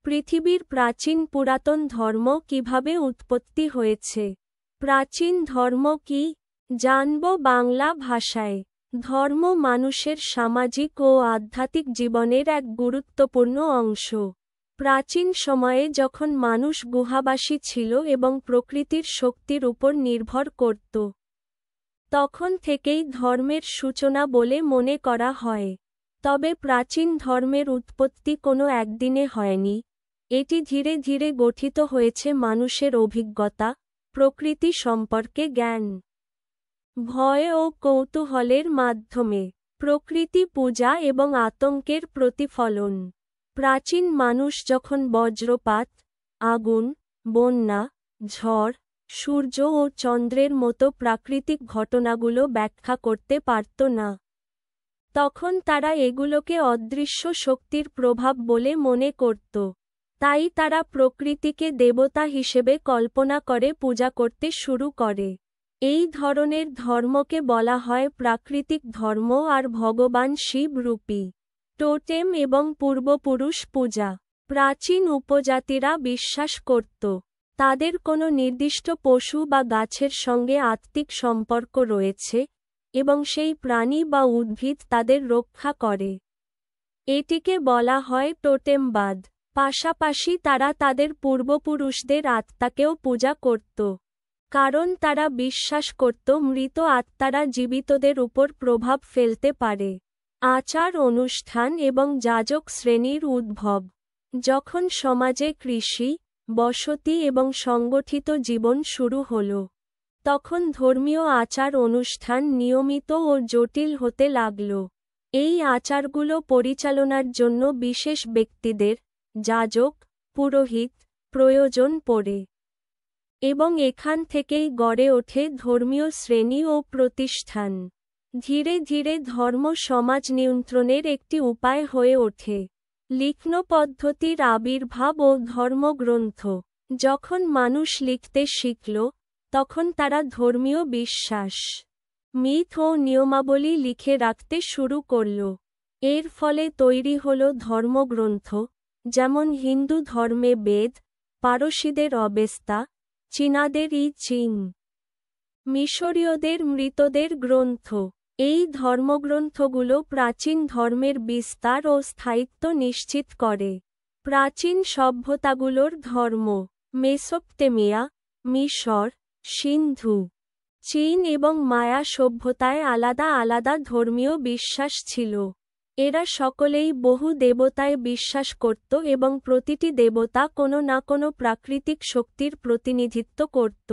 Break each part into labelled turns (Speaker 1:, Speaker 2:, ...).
Speaker 1: পৃথিবীর প্রাচীন পুরাতন ধর্ম কিভাবে উৎপত্তি হয়েছে। প্রাচীন ধর্ম কি জানব বাংলা ভাষায়। ধর্ম মানুষের সামাজিক ও আধ্যাত্মিক জীবনের এক গুরুত্বপূর্ণ অংশ। প্রাচীন সময়ে যখন মানুষ গুহাবাসী ছিল এবং প্রকৃতির শক্তির উপর নির্ভর করত, তখন থেকেই ধর্মের সূচনা বলে মনে করা হয়। তবে প্রাচীন ধর্মের উৎপত্তি কোনো একদিনে হয়নি। এটি ধীরে ধীরে গঠিত হয়েছে মানুষের অভিজ্ঞতা, প্রকৃতি সম্পর্কে জ্ঞান, ভয় ও কৌতূহলের মাধ্যমে। প্রকৃতি পূজা এবং আতঙ্কের প্রতিফলন। প্রাচীন মানুষ যখন বজ্রপাত, আগুন, বন্যা, ঝড়, সূর্য ও চন্দ্রের মতো প্রাকৃতিক ঘটনাগুলো ব্যাখ্যা করতে পারত না, তখন তারা এগুলোকে অদৃশ্য শক্তির প্রভাব বলে মনে করত। তাই তারা প্রকৃতিকে দেবতা হিসেবে কল্পনা করে পূজা করতে শুরু করে। এই ধরনের ধর্মকে বলা হয় প্রাকৃতিক ধর্ম আর ভগবান শিব রূপী টোটেম এবং পূর্বপুরুষ পূজা। প্রাচীন উপজাতিরা বিশ্বাস করত তাদের কোনো নির্দিষ্ট পশু বা গাছের সঙ্গে আত্মিক সম্পর্ক রয়েছে এবং সেই প্রাণী বা উদ্ভিদ তাদের রক্ষা করে। এটিকে বলা হয় টোটেমবাদ। পাশাপাশি তারা তাদের পূর্বপুরুষদের আত্মাকেও পূজা করত, কারণ তারা বিশ্বাস করত মৃত আত্মারা জীবিতদের উপর প্রভাব ফেলতে পারে। আচার অনুষ্ঠান এবং যাজক শ্রেণীর উদ্ভব। যখন সমাজে কৃষি, বসতি এবং সংগঠিত জীবন শুরু হল, তখন ধর্মীয় আচার অনুষ্ঠান নিয়মিত ও জটিল হতে লাগল। এই আচারগুলো পরিচালনার জন্য বিশেষ ব্যক্তিদের, যাজক, পুরোহিত, প্রয়োজন পড়ে, এবং এখান থেকেই গড়ে ওঠে ধর্মীয় শ্রেণী ও প্রতিষ্ঠান। ধীরে ধীরে ধর্ম সমাজ নিয়ন্ত্রণের একটি উপায় হয়ে ওঠে। লিখন পদ্ধতির আবির্ভাব ও ধর্মগ্রন্থ। যখন মানুষ লিখতে শিখল, তখন তারা ধর্মীয় বিশ্বাস, মিথ ও নিয়মাবলী লিখে রাখতে শুরু করল। এর ফলে তৈরি হল ধর্মগ্রন্থ, যেমন হিন্দু ধর্মে বেদ, পারসীদের অবেস্তা, চীনাদের ই চিং, মিশরীয়দের মৃতদের গ্রন্থ। এই ধর্মগ্রন্থগুলো প্রাচীন ধর্মের বিস্তার ও স্থায়িত্ব নিশ্চিত করে। প্রাচীন সভ্যতাগুলোর ধর্ম। মেসোপটেমিয়া, মিশর, সিন্ধু, চীন এবং মায়া সভ্যতায় আলাদা আলাদা ধর্মীয় বিশ্বাস ছিল। এরা সকলেই বহু দেবতায় বিশ্বাস করত এবং প্রতিটি দেবতা কোনো না কোনো প্রাকৃতিক শক্তির প্রতিনিধিত্ব করত।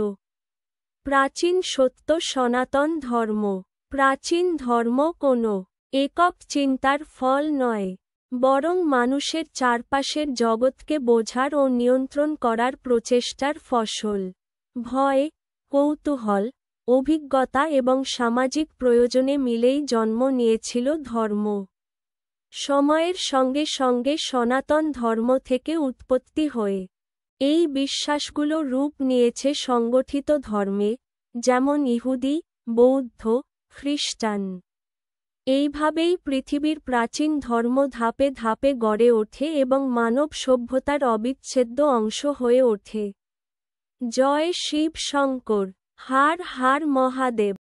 Speaker 1: প্রাচীন সত্য সনাতন ধর্ম। প্রাচীন ধর্ম কোনো একক চিন্তার ফল নয়, বরং মানুষের চারপাশের জগৎকে বোঝার ও নিয়ন্ত্রণ করার প্রচেষ্টার ফসল। ভয়, কৌতূহল, অভিজ্ঞতা এবং সামাজিক প্রয়োজনে মিলেই জন্ম নিয়েছিল ধর্ম। সময়ের সঙ্গে সঙ্গে সনাতন ধর্ম থেকে উৎপত্তি হয়ে এই বিশ্বাসগুলো রূপ নিয়েছে সংগঠিত ধর্মে, যেমন ইহুদি, বৌদ্ধ, খ্রিস্টান। এইভাবেই পৃথিবীর প্রাচীন ধর্ম ধাপে ধাপে গড়ে ওঠে এবং মানব সভ্যতার অবিচ্ছেদ্য অংশ হয়ে ওঠে। জয় শিব শঙ্কর। হার হার মহাদেব।